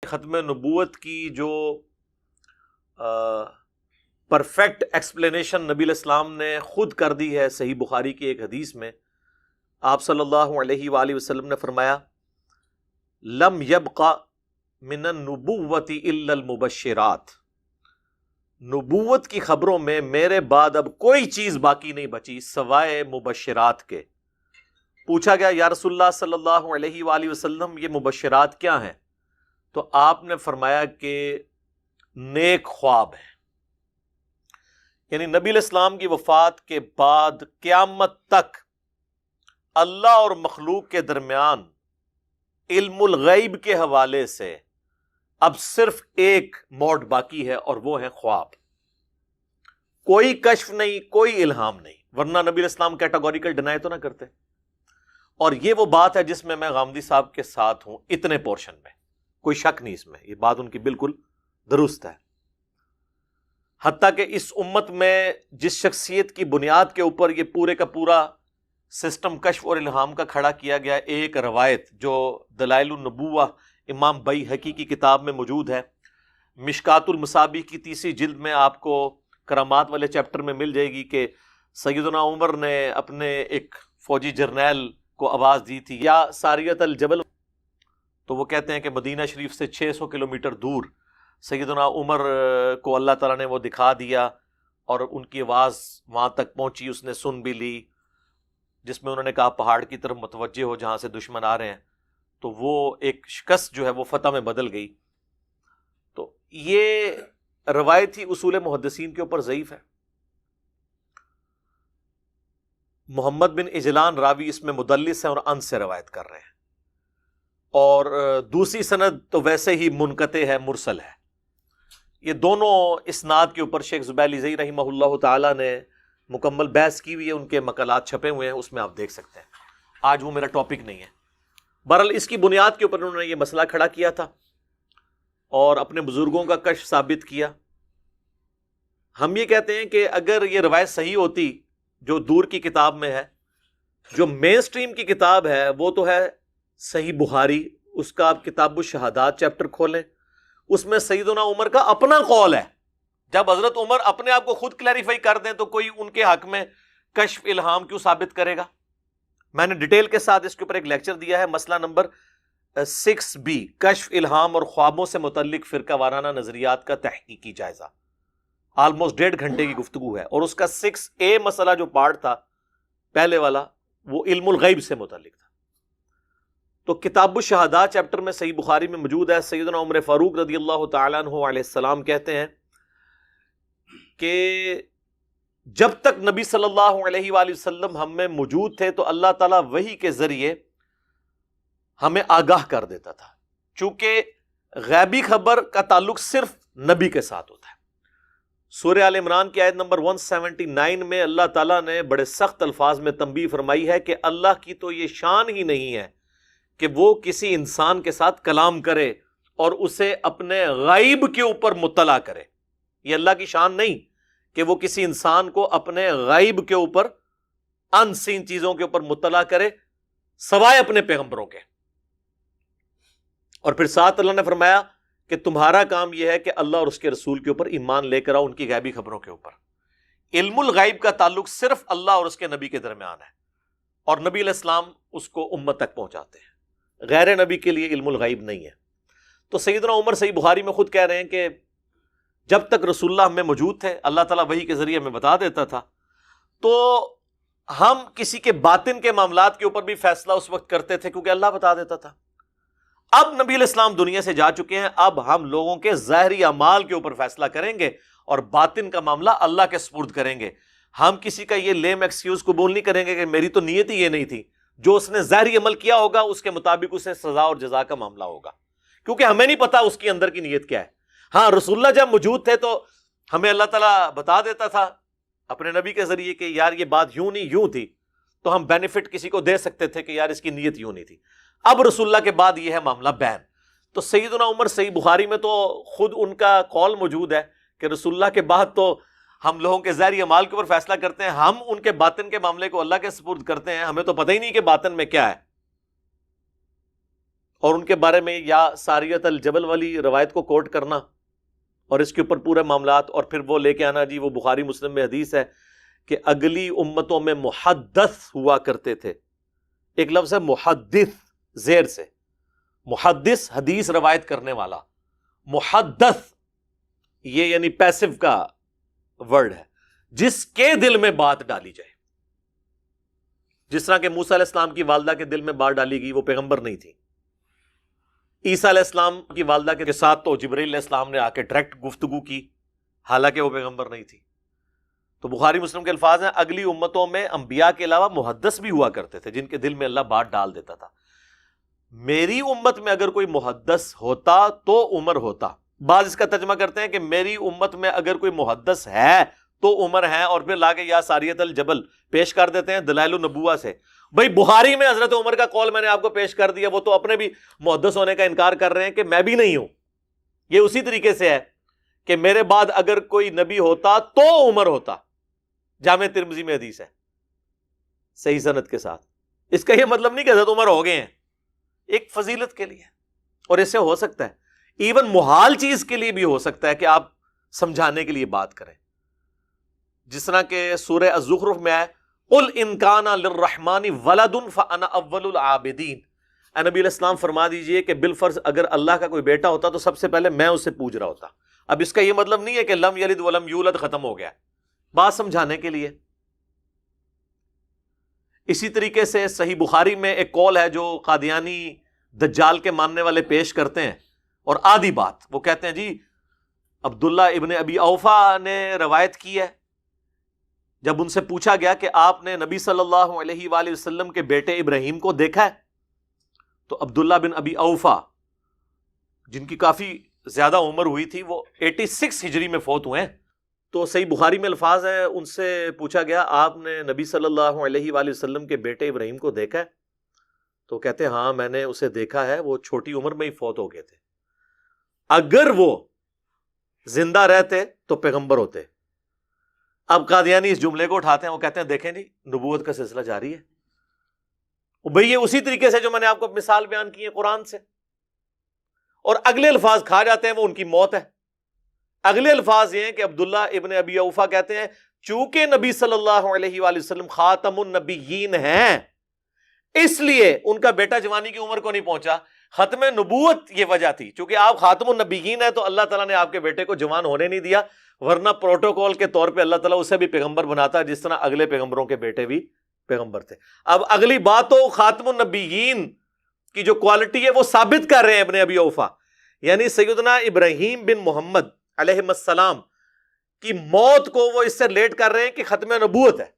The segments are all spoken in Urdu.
ختم نبوت کی جو پرفیکٹ ایکسپلینیشن نبی علیہ السلام نے خود کر دی ہے صحیح بخاری کی ایک حدیث میں، آپ صلی اللہ علیہ وآلہ وسلم نے فرمایا لم یبق من النبوۃ الا المبشرات، نبوت کی خبروں میں میرے بعد اب کوئی چیز باقی نہیں بچی سوائے مبشرات کے۔ پوچھا گیا یا رسول اللہ صلی اللہ علیہ وآلہ وسلم یہ مبشرات کیا ہیں؟ تو آپ نے فرمایا کہ نیک خواب ہے، یعنی نبی علیہ السلام کی وفات کے بعد قیامت تک اللہ اور مخلوق کے درمیان علم الغیب کے حوالے سے اب صرف ایک موڈ باقی ہے، اور وہ ہے خواب۔ کوئی کشف نہیں، کوئی الہام نہیں، ورنہ نبی علیہ السلام کیٹاگوریکل ڈینائی تو نہ کرتے۔ اور یہ وہ بات ہے جس میں میں غامدی صاحب کے ساتھ ہوں، اتنے پورشن میں کوئی شک نہیں، اس میں یہ بات ان کی بالکل درست ہے۔ حتیٰ کہ اس امت میں جس شخصیت کی بنیاد کے اوپر یہ پورے کا پورا سسٹم کشف اور الہام کا کھڑا کیا گیا، ایک روایت جو دلائل النبوہ امام بیہقی کی کتاب میں موجود ہے، مشکات المصابیح کی 3 جلد میں آپ کو کرامات والے چیپٹر میں مل جائے گی کہ سیدنا عمر نے اپنے ایک فوجی جرنیل کو آواز دی تھی یا ساریت الجبل، تو وہ کہتے ہیں کہ مدینہ شریف سے 600 کلومیٹر دور سیدنا عمر کو اللہ تعالیٰ نے وہ دکھا دیا، اور ان کی آواز وہاں تک پہنچی، اس نے سن بھی لی، جس میں انہوں نے کہا پہاڑ کی طرف متوجہ ہو جہاں سے دشمن آ رہے ہیں، تو وہ ایک شکست جو ہے وہ فتح میں بدل گئی۔ تو یہ روایت ہی اصول محدثین کے اوپر ضعیف ہے۔ محمد بن اجلان راوی اس میں مدلس ہیں اور ان سے روایت کر رہے ہیں، اور دوسری سند تو ویسے ہی منقطع ہے، مرسل ہے۔ یہ دونوں اسناد کے اوپر شیخ زبیلی زئی رحمہ اللہ تعالی نے مکمل بحث کی ہوئی ہے، ان کے مقالات چھپے ہوئے ہیں، اس میں آپ دیکھ سکتے ہیں۔ آج وہ میرا ٹاپک نہیں ہے۔ بہرحال اس کی بنیاد کے اوپر انہوں نے یہ مسئلہ کھڑا کیا تھا اور اپنے بزرگوں کا کشف ثابت کیا۔ ہم یہ کہتے ہیں کہ اگر یہ روایت صحیح ہوتی جو دور کی کتاب میں ہے، جو مین سٹریم کی کتاب ہے وہ تو ہے صحیح بخاری، اس کا آپ کتاب الشہادات چیپٹر کھولیں، اس میں سیدنا عمر کا اپنا قول ہے۔ جب حضرت عمر اپنے آپ کو خود کلیریفائی کر دیں تو کوئی ان کے حق میں کشف الہام کیوں ثابت کرے گا؟ میں نے ڈیٹیل کے ساتھ اس کے اوپر ایک لیکچر دیا ہے، مسئلہ نمبر 6B، کشف الہام اور خوابوں سے متعلق فرقہ وارانہ نظریات کا تحقیقی جائزہ، آلموسٹ 1.5 گھنٹے کی گفتگو ہے، اور اس کا 6A مسئلہ جو پارٹ تھا پہلے والا وہ علم الغیب سے متعلق تھا۔ تو کتاب الشہادات چیپٹر میں صحیح بخاری میں موجود ہے، سیدنا عمر فاروق رضی اللہ تعالیٰ عنہ علیہ السلام کہتے ہیں کہ جب تک نبی صلی اللہ علیہ وآلہ وسلم ہم میں موجود تھے تو اللہ تعالیٰ وحی کے ذریعے ہمیں آگاہ کر دیتا تھا، چونکہ غیبی خبر کا تعلق صرف نبی کے ساتھ ہوتا ہے۔ سورہ آل عمران کی آیت نمبر 179 میں اللہ تعالیٰ نے بڑے سخت الفاظ میں تنبیہ فرمائی ہے کہ اللہ کی تو یہ شان ہی نہیں ہے کہ وہ کسی انسان کے ساتھ کلام کرے اور اسے اپنے غیب کے اوپر مطلع کرے۔ یہ اللہ کی شان نہیں کہ وہ کسی انسان کو اپنے غیب کے اوپر، ان سین چیزوں کے اوپر مطلع کرے سوائے اپنے پیغمبروں کے۔ اور پھر ساتھ اللہ نے فرمایا کہ تمہارا کام یہ ہے کہ اللہ اور اس کے رسول کے اوپر ایمان لے کر آؤ، ان کی غیبی خبروں کے اوپر۔ علم الغیب کا تعلق صرف اللہ اور اس کے نبی کے درمیان ہے، اور نبی علیہ السلام اس کو امت تک پہنچاتے ہیں، غیر نبی کے لیے علم الغیب نہیں ہے۔ تو سیدنا عمر صحیح بخاری میں خود کہہ رہے ہیں کہ جب تک رسول اللہ ہمیں موجود تھے، اللہ تعالیٰ وحی کے ذریعے ہمیں بتا دیتا تھا، تو ہم کسی کے باطن کے معاملات کے اوپر بھی فیصلہ اس وقت کرتے تھے کیونکہ اللہ بتا دیتا تھا۔ اب نبی علیہ السلام دنیا سے جا چکے ہیں، اب ہم لوگوں کے ظاہری اعمال کے اوپر فیصلہ کریں گے اور باطن کا معاملہ اللہ کے سپرد کریں گے۔ ہم کسی کا یہ لیم ایکسکیوز قبول نہیں کریں گے کہ میری تو نیت ہی یہ نہیں تھی۔ جو اس نے ظاہری عمل کیا ہوگا اس کے مطابق اسے سزا اور جزا کا معاملہ ہوگا، کیونکہ ہمیں نہیں پتا اس کی اندر کی نیت کیا ہے۔ ہاں، رسول اللہ جب موجود تھے تو ہمیں اللہ تعالیٰ بتا دیتا تھا اپنے نبی کے ذریعے کہ یار یہ بات یوں نہیں یوں تھی، تو ہم بینیفٹ کسی کو دے سکتے تھے کہ یار اس کی نیت یوں نہیں تھی۔ اب رسول اللہ کے بعد یہ ہے معاملہ بین۔ تو سیدنا عمر صحیح بخاری میں تو خود ان کا قول موجود ہے کہ رسول اللہ کے بعد تو ہم لوگوں کے ظاہری اعمال کے اوپر فیصلہ کرتے ہیں، ہم ان کے باطن کے معاملے کو اللہ کے سپرد کرتے ہیں، ہمیں تو پتہ ہی نہیں کہ باطن میں کیا ہے۔ اور ان کے بارے میں یا ساریت الجبل والی روایت کو کوٹ کرنا اور اس کے اوپر پورے معاملات، اور پھر وہ لے کے آنا جی وہ بخاری مسلم میں حدیث ہے کہ اگلی امتوں میں محدث ہوا کرتے تھے. ایک لفظ ہے محدث زیر سے، محدث حدیث روایت کرنے والا، محدث یہ یعنی پیسو کا ورڈ ہے، جس کے دل میں بات ڈالی جائے. جس طرح کہ موسیٰ علیہ السلام کی والدہ کے دل میں بات ڈالی گئی، وہ پیغمبر نہیں تھی. عیسیٰ علیہ السلام کی والدہ کے ساتھ تو جبرائیل علیہ السلام نے آ کے ڈائریکٹ گفتگو کی، حالانکہ وہ پیغمبر نہیں تھی. تو بخاری مسلم کے الفاظ ہیں اگلی امتوں میں انبیاء کے علاوہ محدث بھی ہوا کرتے تھے جن کے دل میں اللہ بات ڈال دیتا تھا. میری امت میں اگر کوئی محدث ہوتا تو عمر ہوتا. بعض اس کا ترجمہ کرتے ہیں کہ میری امت میں اگر کوئی محدث ہے تو عمر ہے، اور پھر لا کے یا ساریت الجبل پیش کر دیتے ہیں دلائل النبوہ سے. بھائی بخاری میں حضرت عمر کا قول میں نے آپ کو پیش کر دیا، وہ تو اپنے بھی محدث ہونے کا انکار کر رہے ہیں کہ میں بھی نہیں ہوں. یہ اسی طریقے سے ہے کہ میرے بعد اگر کوئی نبی ہوتا تو عمر ہوتا. جامع ترمذی میں حدیث ہے صحیح سند کے ساتھ. اس کا یہ مطلب نہیں کہ حضرت عمر ہو گئے ہیں، ایک فضیلت کے لیے، اور اس سے ہو سکتا ہے ایون محال چیز کے لیے بھی ہو سکتا ہے کہ آپ سمجھانے کے لیے بات کریں. جس طرح کہ سورہ الزخرف میں آئے قل ان کان للرحمن ولد فانا اول العابدین. اے نبی علیہ السلام فرما دیجئے کہ بالفرض اگر اللہ کا کوئی بیٹا ہوتا تو سب سے پہلے میں اس سے پوچھ رہا ہوتا. اب اس کا یہ مطلب نہیں ہے کہ لم یلد ولم یولد ختم ہو گیا، بات سمجھانے کے لیے. اسی طریقے سے صحیح بخاری میں ایک قول ہے جو قادیانی دجال کے ماننے والے پیش کرتے ہیں، اور آدھی بات وہ کہتے ہیں جی عبداللہ ابن ابی اوفا نے روایت کی ہے. جب ان سے پوچھا گیا کہ آپ نے نبی صلی اللہ علیہ وآلہ وسلم کے بیٹے ابراہیم کو دیکھا ہے، تو عبداللہ بن ابی اوفا جن کی کافی زیادہ عمر ہوئی تھی، وہ 86 ہجری میں فوت ہوئے ہیں. تو صحیح بخاری میں الفاظ ہیں، ان سے پوچھا گیا آپ نے نبی صلی اللہ علیہ وآلہ وسلم کے بیٹے ابراہیم کو دیکھا ہے؟ تو کہتے ہیں ہاں میں نے اسے دیکھا ہے، وہ چھوٹی عمر میں ہی فوت ہو گئے تھے. اگر وہ زندہ رہتے تو پیغمبر ہوتے. اب قادیانی اس جملے کو اٹھاتے ہیں، وہ کہتے ہیں دیکھیں جی نبوت کا سلسلہ جاری ہے. بھئی یہ اسی طریقے سے جو میں نے آپ کو مثال بیان کی ہے قرآن سے، اور اگلے الفاظ کھا جاتے ہیں وہ ان کی موت ہے. اگلے الفاظ یہ ہیں کہ عبداللہ ابن ابی اوفا کہتے ہیں چونکہ نبی صلی اللہ علیہ وآلہ وسلم خاتم النبیین ہیں، اس لیے ان کا بیٹا جوانی کی عمر کو نہیں پہنچا. ختم نبوت یہ وجہ تھی، چونکہ آپ خاتم النبیین ہیں تو اللہ تعالیٰ نے آپ کے بیٹے کو جوان ہونے نہیں دیا، ورنہ پروٹوکول کے طور پہ اللہ تعالیٰ اسے بھی پیغمبر بناتا جس طرح اگلے پیغمبروں کے بیٹے بھی پیغمبر تھے. اب اگلی بات تو خاتم النبیین کی جو کوالٹی ہے وہ ثابت کر رہے ہیں ابن ابی اوفا، یعنی سیدنا ابراہیم بن محمد علیہ السلام کی موت کو وہ اس سے ریلیٹ کر رہے ہیں کہ ختم نبوت ہے،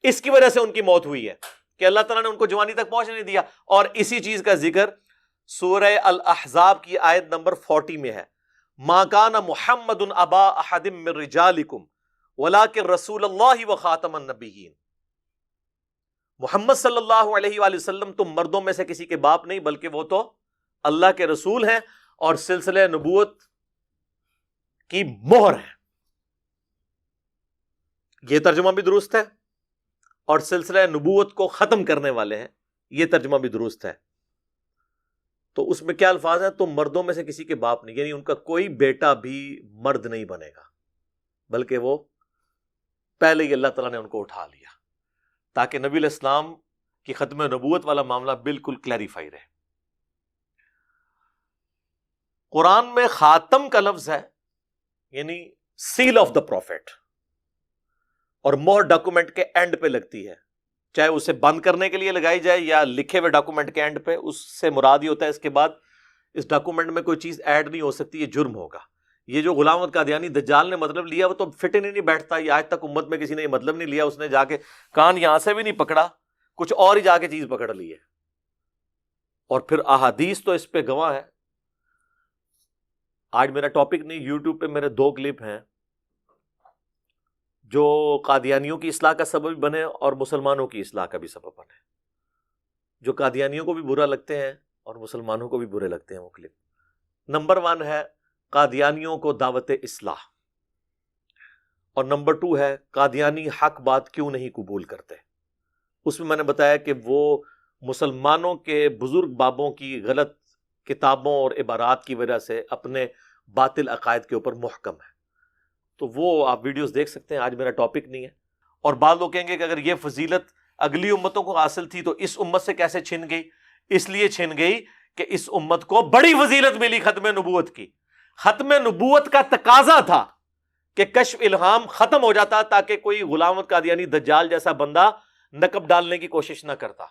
اس کی وجہ سے ان کی موت ہوئی ہے کہ اللہ تعالیٰ نے ان کو جوانی تک پہنچنے نہیں دیا. اور اسی چیز کا ذکر سورہ الاحزاب کی آیت نمبر 40 میں ہے، ما کان محمد ابا احد من رجالکم ولکن رسول اللہ وخاتم النبیین. محمد صلی اللہ علیہ وآلہ وسلم تم مردوں میں سے کسی کے باپ نہیں بلکہ وہ تو اللہ کے رسول ہیں اور سلسلہ نبوت کی مہر ہے. یہ ترجمہ بھی درست ہے، اور سلسلہ نبوت کو ختم کرنے والے ہیں، یہ ترجمہ بھی درست ہے. تو اس میں کیا الفاظ ہیں؟ تم مردوں میں سے کسی کے باپ نہیں، یعنی ان کا کوئی بیٹا بھی مرد نہیں بنے گا، بلکہ وہ پہلے ہی اللہ تعالیٰ نے ان کو اٹھا لیا تاکہ نبی علیہ السلام کی ختم نبوت والا معاملہ بالکل کلیریفائی رہے. قرآن میں خاتم کا لفظ ہے، یعنی سیل آف دا پروفیٹ، اور مہر ڈاکومنٹ کے اینڈ پہ لگتی ہے، چاہے اسے بند کرنے کے لیے لگائی جائے یا لکھے ہوئے ڈاکومنٹ کے اینڈ پہ. اس سے مراد یہ ہوتا ہے اس کے بعد اس ڈاکومنٹ میں کوئی چیز ایڈ نہیں ہو سکتی، یہ جرم ہوگا. یہ جو غلام احمد قادیانی دجال نے مطلب لیا وہ تو فٹ نہیں بیٹھتا. یہ آج تک امت میں کسی نے یہ مطلب نہیں لیا، اس نے جا کے کان یہاں سے بھی نہیں پکڑا، کچھ اور ہی جا کے چیز پکڑ لی ہے. اور پھر احادیث تو اس پہ گواہ ہے. آج میرا ٹاپک نہیں، یوٹیوب پہ میرے 2 کلپ ہیں جو قادیانیوں کی اصلاح کا سبب بنے اور مسلمانوں کی اصلاح کا بھی سبب بنے. جو قادیانیوں کو بھی برا لگتے ہیں اور مسلمانوں کو بھی برے لگتے ہیں وہ کلپ. نمبر 1 ہے قادیانیوں کو دعوت اصلاح، اور نمبر 2 ہے قادیانی حق بات کیوں نہیں قبول کرتے. اس میں نے بتایا کہ وہ مسلمانوں کے بزرگ بابوں کی غلط کتابوں اور عبارات کی وجہ سے اپنے باطل عقائد کے اوپر محکم ہے. تو وہ آپ ویڈیوز دیکھ سکتے ہیں. آج میرا ٹاپک نہیں ہے. اور بعض لوگ کہیں گے کہ اگر یہ فضیلت اگلی امتوں کو حاصل تھی تو اس امت سے کیسے چھن گئی؟ اس لیے چھن گئی کہ اس امت کو بڑی فضیلت ملی ختم نبوت کی. ختم نبوت کا تقاضا تھا کہ کشف الہام ختم ہو جاتا تاکہ کوئی غلام قادیانی دجال جیسا بندہ نقب ڈالنے کی کوشش نہ کرتا.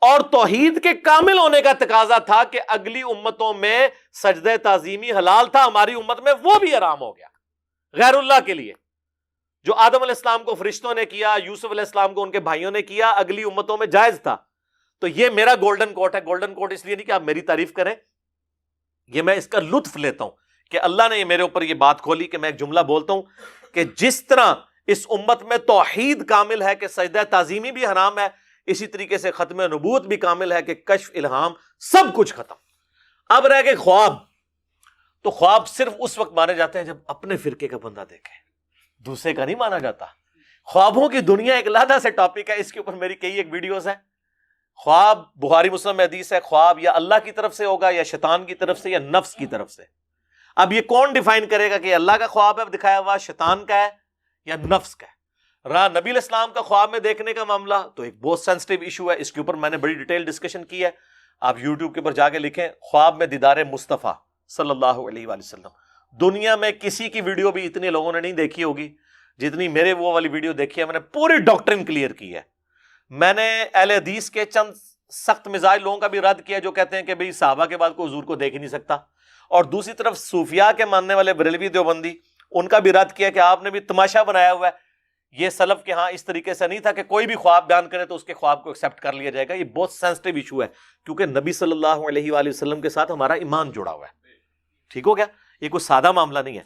اور توحید کے کامل ہونے کا تقاضا تھا کہ اگلی امتوں میں سجدہ تعظیمی حلال تھا، ہماری امت میں وہ بھی حرام ہو گیا غیر اللہ کے لیے. جو آدم علیہ السلام کو فرشتوں نے کیا، یوسف علیہ السلام کو ان کے بھائیوں نے کیا، اگلی امتوں میں جائز تھا. تو یہ میرا گولڈن کوٹ ہے. گولڈن کوٹ اس لیے نہیں کہ آپ میری تعریف کریں، یہ میں اس کا لطف لیتا ہوں کہ اللہ نے میرے اوپر یہ بات کھولی کہ میں ایک جملہ بولتا ہوں کہ جس طرح اس امت میں توحید کامل ہے کہ سجدہ تعظیمی بھی حرام ہے، اسی طریقے سے ختم نبوت بھی کامل ہے کہ کشف الہام سب کچھ ختم. اب رہ گئے خواب. تو خواب صرف اس وقت مانے جاتے ہیں جب اپنے فرقے کا بندہ دیکھے، دوسرے کا نہیں مانا جاتا. خوابوں کی دنیا ایک علیحدہ سے ٹاپک ہے، اس کے اوپر میری کئی ایک ویڈیوز ہیں. خواب بخاری مسلم میں حدیث ہے، خواب یا اللہ کی طرف سے ہوگا یا شیطان کی طرف سے یا نفس کی طرف سے. اب یہ کون ڈیفائن کرے گا کہ اللہ کا خواب ہے دکھایا ہوا، شیطان کا ہے یا نفس کا ہے؟ رہا نبی علیہ السلام کا خواب میں دیکھنے کا معاملہ تو ایک بہت سینسٹیو ایشو ہے. اس کے اوپر میں نے بڑی ڈیٹیل ڈسکشن کی ہے. آپ یوٹیوب کے اوپر جا کے لکھیں خواب میں دیدار مصطفیٰ صلی اللہ علیہ وآلہ وسلم. دنیا میں کسی کی ویڈیو بھی اتنے لوگوں نے نہیں دیکھی ہوگی جتنی میرے وہ والی ویڈیو دیکھی ہے. میں نے پوری ڈاکٹرن کلیئر کی ہے. میں نے اہل حدیث کے چند سخت مزاج لوگوں کا بھی رد کیا جو کہتے ہیں کہ بھئی صحابہ کے بعد کوئی حضور کو دیکھ ہی نہیں سکتا. اور دوسری طرف صوفیاء کے ماننے والے بریلوی دیوبندی، ان کا بھی رد کیا کہ آپ نے بھی تماشا بنایا ہوا ہے. یہ سلف کے ہاں اس طریقے سے نہیں تھا کہ کوئی بھی خواب بیان کرے تو اس کے خواب کو ایکسیپٹ کر لیا جائے گا. یہ بہت سینسٹیو ایشو ہے کیونکہ نبی صلی اللہ علیہ وآلہ وسلم کے ساتھ ہمارا ایمان جڑا ہوا ہے. ٹھیک ہو گیا؟ یہ کوئی سادہ معاملہ نہیں ہے.